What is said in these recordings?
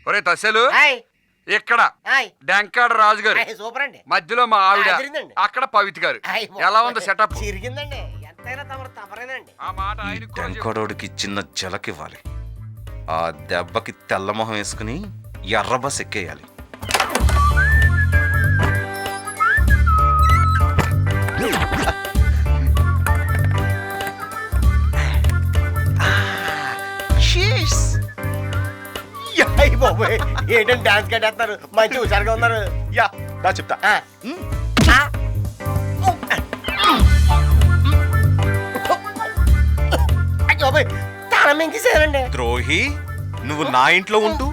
ఒరే తస్సెలు ఇక్కడ డెంకాడ రాజు గారు, సూపర్ అండి. మధ్యలో మా ఆవిడ, అదిరిందండి. అక్కడ పవిత్ర గారు. ఎలా ఉంది సెటప్? చిరిగిందండి. ఎంతైనా తమరేనండి. ఆ మాట ఆయన డెంకాడోడికి చిన్న జలకివ్వాలి. ఆ దెబ్బకి తెల్లమొహం వేసుకుని ఎర్ర బస్ ఎక్కేయాలి. ఏంటంటే డాన్స్ కట్టేస్తారు, మంచి హుషారుగా ఉన్నారు. యా దా చెప్తా. తాళం ఇంకేసారండి. ద్రోహి, నువ్వు నా ఇంట్లో ఉంటూ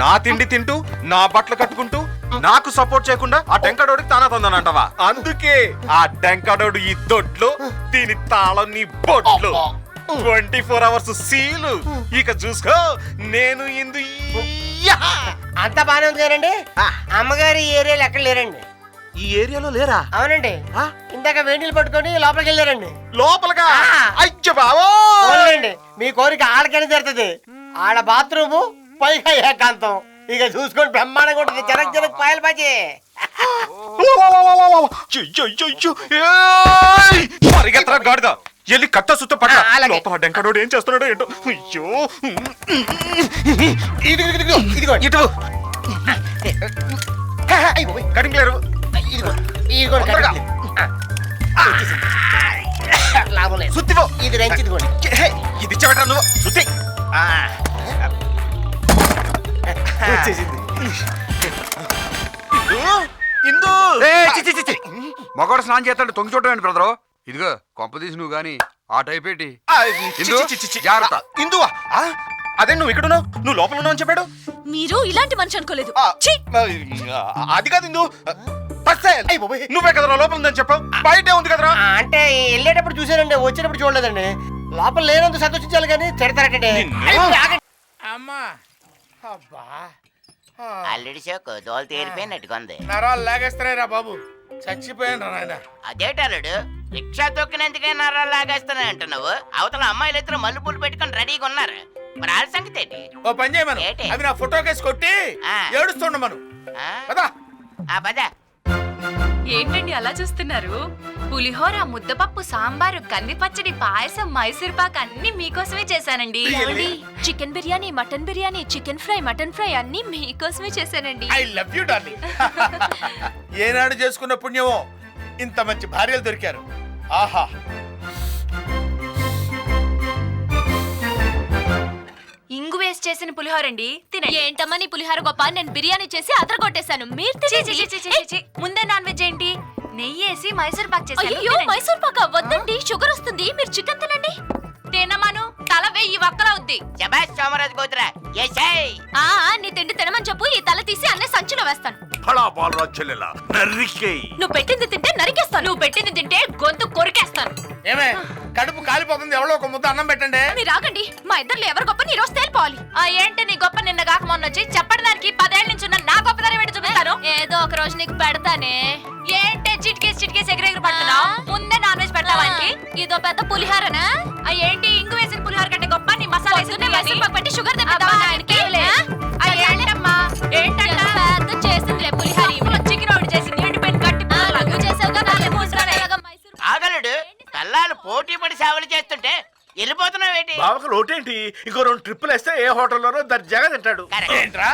నా తిండి తింటూ నా బట్టలు కట్టుకుంటూ నాకు సపోర్ట్ చేయకుండా ఆ డెంకాడోడికి తానా తందనంటావా? అందుకే ఆ డెంకాడోడు ఈ దొడ్లు, దీని తాళం నీ బొడ్లు. 24 hours సీలు. ఇక చూసుకో, నేను ఇందు. అంతా బానే ఉంది కదండి. అమ్మగారు ఈ ఏరియాలో ఎక్కడ లేరండి. ఈ ఏరియాలో లేరా? అవునండి, ఇందాక వేణీలు పట్టుకొని లోపలికి వెళ్ళారండి. లోపలగా? అయ్య బావో, మీ కోరిక ఆడకని జరుగుతుంది. ఆడ బాత్రూము, పైగా ఏకాంతం. ఇక చూసుకొని బ్రహ్మాండంగా ఉంటుంది. జనక్ జనక్ పాయలు బాజీ. పరిగెత్తరా గాడిద, ఎల్లి కట్ట సుత్త పట్ట. లోపల డెంకాడోడు ఏం చేస్తున్నాడో ఏంటో. అయ్యో, ఇటు కటింగ్ లేరు. లాభం లేదు. సుత్తివో ఇది రంచిదిగోండి. ఇది ఇచ్చబెట్టరా నువ్వు. సుత్తి ఇందు. మగవాడు స్నానం చేస్తాడు, తొంగి చూడటం బ్రదరు. ఇదిగో కొంప తీసి నువ్వు గాని ఆ టైప్ ఏంటి? జాగ్రత్త. ఇందువా? అదే నువ్వు ఇక్కడ నువ్వు లోపల ఉన్నావు అని చెప్పాడు. మీరు ఇలాంటి మనిషి అనుకోలేదు. అది కాదు ఇందు, నువ్వే కదరా లోపల ఉందని చెప్పావు. బయటే ఉంది కదరా. అంటే వెళ్ళేటప్పుడు చూసానండి, వచ్చేటప్పుడు చూడలేదండి. లోపల లేనందుకు సంతోషించాలి కానీ తిడతారటండి. అమ్మా అబ్బా, అల్లుడి షోకు దోలు తీరిపోయినట్టుకుంది. నరాలు లాగేస్తున్నాయిరా బాబు, చచ్చిపోయాను రా నాయన. అదేటల్లుడు, రిక్షా తొక్కినందుకే నరాలు లాగేస్తున్నాయి అంటున్నావు. అవతల అమ్మాయిలు ఇద్దరు మల్లెపూలు పెట్టుకుని రెడీగా ఉన్నారు. మరి వాళ్ళ సంగతి ఏంటి? ఓ పని చేయమను, ఏంటి? అవి నా ఫోటో కేసు కొట్టి ఏడుస్తుండమను. పదా పదా. ఏంటండి అలా చూస్తున్నారు? పులిహోర, ముద్దపప్పు, సాంబారు, కంది పచ్చడి, పాయసం, మైసూర్ పాక్ అన్ని మీకోసమే చేశానండి. Chicken biryani, mutton biryani, chicken fry, mutton fry అన్ని మీకోసమే చేశానండి. I love you darling. ఏనాడు చేసుకున్న పుణ్యమో ఇంత మంచి భార్యలు దొరికారు. ఆహా, ఇంగు వేసి చేసిన పులిహోర అండి. తినండి. ఏంటమ్మా నీ పులిహోర గొప్ప? నేను బిర్యానీ చేసి అదరగొట్టేశాను. మీరు తినండి. ముందే నాన్ వెజ్ ఏంటి? నెయ్యి వేసి మైసూర్ పాక్ చేశాను. అయ్యో మైసూర్ పాక్ వద్దండి, షుగర్ వస్తుంది. మీరు చికెన్ తినండి. తినమాను, తల వెయ్యి వక్కలవుద్ది. శభాష్ సోమరాజు కూతురా. నీ తిండి తినమని చెప్పు, ఈ తల తీసి అన్నీ సంచిలో వేస్తాను. నువ్వు పెట్టింది తింటే నరికేస్తాను. నువ్వు పెట్టింది తింటే గొంతు కొరికేస్తాను. ఏమే కడుపు కాలిపోతుంది, ఎవరో ఒక ముద్ద అన్నం పెట్టండి. మీరు ఆగండి, మా ఇద్దరు ఎవరు గొప్ప ఈ రోజు తేలిపోవాలి. ఏంటి నీ గొప్ప? నిన్న కాక మొన్న వచ్చి చెప్పడానికి 10 ఏళ్ల నుంచి నా గొప్పదనే పెట్టి చూపిస్తాను. ఏదో ఒక రోజు నీకు పెడతానే. ఏంటి చిటికేసి ఎగిరెగిరి పడుతున్నావు? ముందే నాన్ వెజ్ పెడతావానికి. ఇదో పెద్ద పులిహారనా? ఏంటి ఇంగు వేసిన పులిహార కంటే గొప్ప నీ మసాలా మైసూర్ పాక్ పెట్టి షుగర్ తింటావా? ఏంటమ్మా ఏంటంటే పెద్ద చేసిందిలే పులిహార. చికెన్ ఒకటి చేసింది, ఎండిపోయిన గట్టి పుల్లలు చేసావు కదా. ఆగలుడు, కల్లాలు పోటీ పడి సేవలు చేస్తుంటే వెళ్ళిపోతున్నావేంటి? బావకు లోటేంటి? ఇంకో 2 ట్రిప్పులు వేస్తే ఏ హోటల్లోనో దర్జాగా తింటాడు. ఏంట్రా?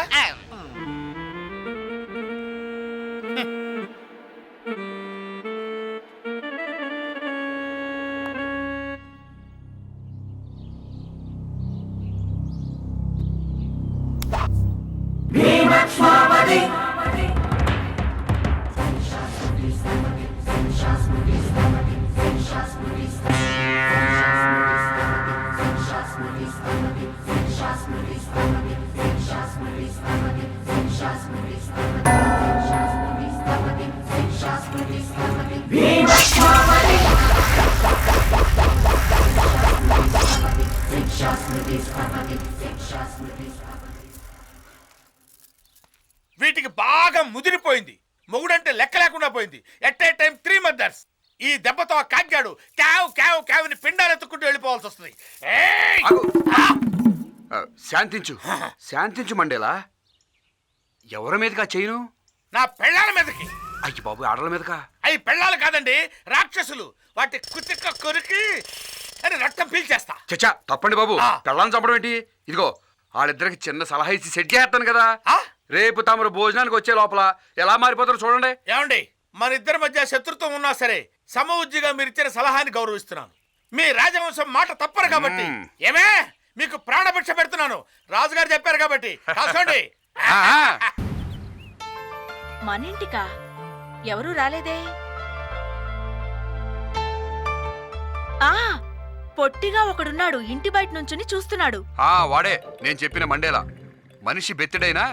వీటికి బాగా ముదిరిపోయింది. మొగుడంటే లెక్క లేకుండా పోయింది. At a time 3 murders. ఈ దెబ్బతో ఆ కాగ్గాడు క్యావ్ క్యావ్ క్యావ్ ని పిండాలు ఎత్తుకుంటూ వెళ్ళిపోవాల్సి వస్తుంది. శాంతించు శాంతించు మండేలా. ఎవరి మీదకా చేయను? నా పెళ్ళాల మీదకి. అయ్యి బాబు, ఆడల మీదకా? అవి పెళ్ళాలు కాదండి, రాక్షసులు. వాటి కుతిక్క కొరికి అని రక్తం పీల్చేస్తా. చచ్చా, తప్పండి బాబు. ఆ. పెళ్ళాన్ని చంపడం ఏంటి? ఇదిగో వాళ్ళిద్దరికి చిన్న సలహా ఇచ్చి సెట్ చేస్తాను కదా. ఆ? రేపు తమరు భోజనానికి వచ్చే లోపల ఎలా మారిపోతారో చూడండి. ఏమండి, మన ఇద్దరి మధ్య శత్రుత్వం ఉన్నా సరే సమవుజ్జిగా మీరు ఇచ్చిన సలహాని గౌరవిస్తున్నాను. మీ రాజవంశం మాట తప్పరు కాబట్టి. ఏమే, మీకు ప్రాణభిక్ష పెడుతున్నాను. రాజుగారు చెప్పారు కాబట్టి కాసుకోండి. ఆ, ఆ. మనింటికా? ఎవరూ రాలేదే. ఆ పొట్టిగా ఒకడున్నాడు, ఇంటి బయట నుంచుని చూస్తున్నాడు. ఆ, వాడే నేను చెప్పిన మండేలా. మనిషి బెత్తిడైనా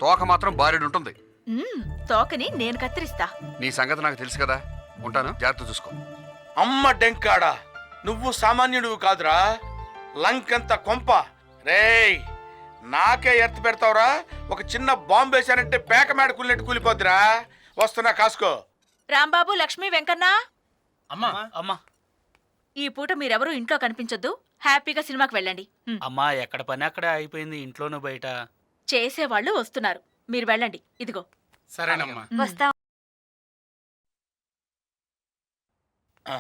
తోక మాత్రం బారెడుంటుంది. తోకని నేను కత్తిరిస్తా. నీ సంగతి నాకు తెలుసు కదా. ఉంటాను, జాగ్రత్త చూసుకో. అమ్మ డెంకాడా, నువ్వు సామాన్యుడివి కాదురా, లంకంత కొంప. రేయ్, నాకే ఎర్త్ పెడతావురా? ఒక చిన్న బాంబు వేశానంటే పేక మేడ కూలినట్టు కూలిపోద్దిరా. వస్తున్నా, కాసుకో. రాంబాబు, లక్ష్మి, వెంకన్న, అమ్మా అమ్మా ఈ పూట మీరెవరూ ఇంట్లో కనిపించొద్దు. హ్యాపీగా సినిమాకి వెళ్ళండి. అమ్మా, ఎక్కడ పని అక్కడే అయిపోయింది, ఇంట్లోనూ బయట. చేసేవాళ్ళు వస్తున్నారు, మీరు వెళ్ళండి. ఇదిగో సరేనమ్మా. వస్తా. ఆ?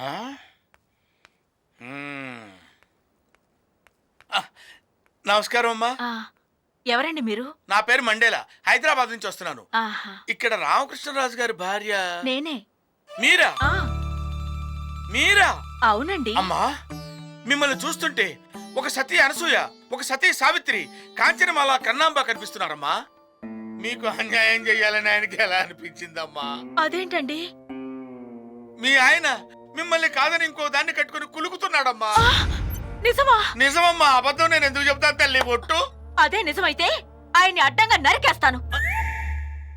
మ్మ్. ఆ, నమస్కారం అమ్మా. ఎవరండి మీరు? నా పేరు మండేలా, హైదరాబాద్ నుంచి వస్తున్నాను. ఆహా, ఇక్కడ రామకృష్ణరాజు గారి భార్య నేనే. మీరా? ఆ మీరా? అవునండి. అమ్మా, మిమ్మల్ని చూస్తుంటే ఒక సతీ అనసూయ, ఒక సతీ సావిత్రి, కాంచనమాల, కన్నాంబ కనిపిస్తున్నారమ్మా. మీకు అన్యాయం చెయ్యాలని ఆయనకి ఎలా అనిపించిందమ్మా? అదేంటండి? మీ ఆయన మిమ్మల్ని కాదని ఇంకో దాన్ని కట్టుకుని కులుకుతున్నాడమ్మా. నిజమా? నిజమమ్మా, అబద్ధం నేను ఎందుకు చెప్తాను తల్లి ఒట్టు. అదే నిజమైతే ఆయన్ని అడ్డంగా నరికేస్తాను.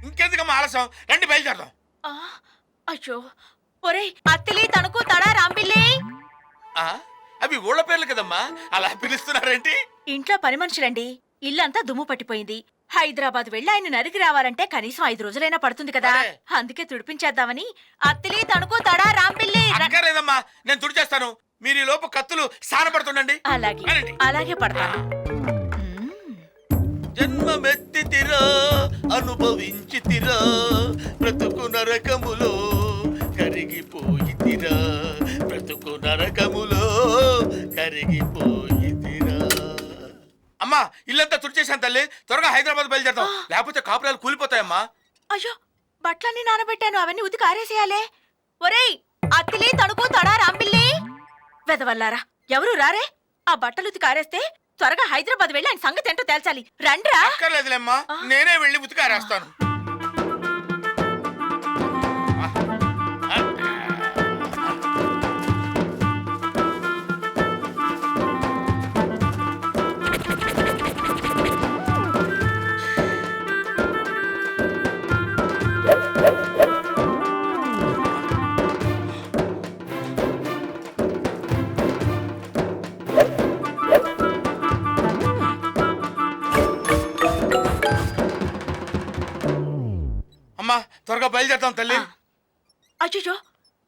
ఇంకెందుకమ్మా ఆలస్యం, రండి బయలుదేరదాం. ఆ, అయ్యో, ఒరేయ్, అత్తిలి, తణుకు, తడా, రాంపిల్లి. ఆ, అవి ఊళ్ళ పేర్లు కదమ్మా, అలా పిలుస్తున్నారేంటి? ఇంట్లో పని మనుషులండి. ఇల్లంతా దుమ్ము పట్టిపోయింది. హైదరాబాద్ వెళ్ళి ఆయన నరికి రావాలంటే కనీసం 5 రోజులైనా పడుతుంది కదా. అరే. అందుకే తుడిపించేద్దామని అత్తిలి, తణుకు, తడా, రాంపిల్లి. అక్కర్లేదమ్మా, నేను తుడిచేస్తాను. మీరు ఈ లోపు కత్తులు సానపడుతుండండి. అలాగే అనండి. అలాగే పడతాను. జన్మమెత్తితిరా, అనుభవించితిరా, బ్రతుకు నరకములో కరిగిపోయితిరా, బ్రతుకు నరకములో కరిగిపోయితిరా. అమ్మా, ఇల్లంతా తుడిచేశాను తల్లి, త్వరగా హైదరాబాద్ బయలుదేరదాం, లేకపోతే కాపురాలు కూలిపోతాయమ్మా. అయ్యో, బట్టలన్నీ నానబెట్టాను, అవన్నీ ఉతికి ఆరేసేయాలే. ఒరేయ్, అత్తిలి, తణుకు, తడా, రాంపిల్లి. వెదవల్లారా, ఎవరు రారే? ఆ బట్టలు ఉతికి ఆరేస్తే త్వరగా హైదరాబాద్ వెళ్ళి ఆయన సంగతి ఏంటో తేల్చాలి. రండ్రా. అక్కర్లేదులేమ్మా, నేనే వెళ్ళి ఉతికారేస్తాను. అమ్మా, త్వరగా బయలుదేరతాం తల్లి. అయ్యో,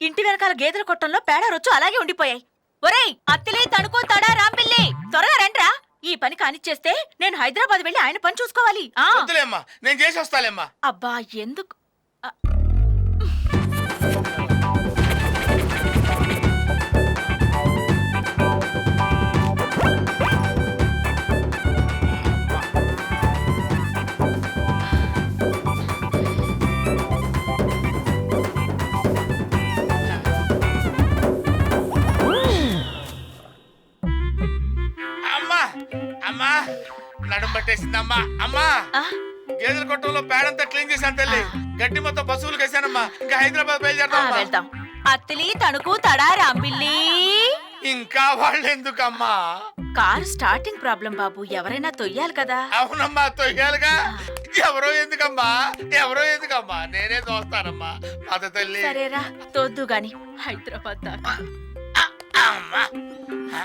ఇంటి వెనకాల గేదెల కొట్టంలో పేడ రొచ్చు అలాగే ఉండిపోయాయి. ఒరేయ్, అత్తిలి, తణుకు, తడా, రాంపిల్లి, త్వరగా రండ్రా. ఈ పని కానిచ్చేస్తే నేను హైదరాబాద్ వెళ్ళి ఆయన పని చూసుకోవాలి. వద్దులేమ్మా, నేను చేసి వస్తాలేమ్మా. అబ్బా, ఎందుకు? అమ్మా, అమ్మా, నడుం పట్టేసిందమ్మా. అమ్మా, గేదెల కొట్టంలో పేడంతా క్లీన్ చేశాను తల్లి, గడ్డి మొత్తం పశువులకు వేసానమ్మా. ఇంకా హైదరాబాద్ బయలుదేరదాం. వెళ్దాం. అత్తిలి, తణుకు, తడా, రాంపిల్లి. ఇంకా వాళ్ళు ఎందుకమ్మా? కారు స్టార్టింగ్ ప్రాబ్లం బాబు, ఎవరైనా తొయ్యాలి కదా. అవునమ్మా, తొయ్యాలిగా. ఎవరో ఎందుకమ్మా, ఎవరో ఎందుకమ్మా, నేనే తోస్తానమ్మా. పాత తల్లి. సరేరా, తోద్దు గాని హైదరాబాద్ దాకా. అమ్మా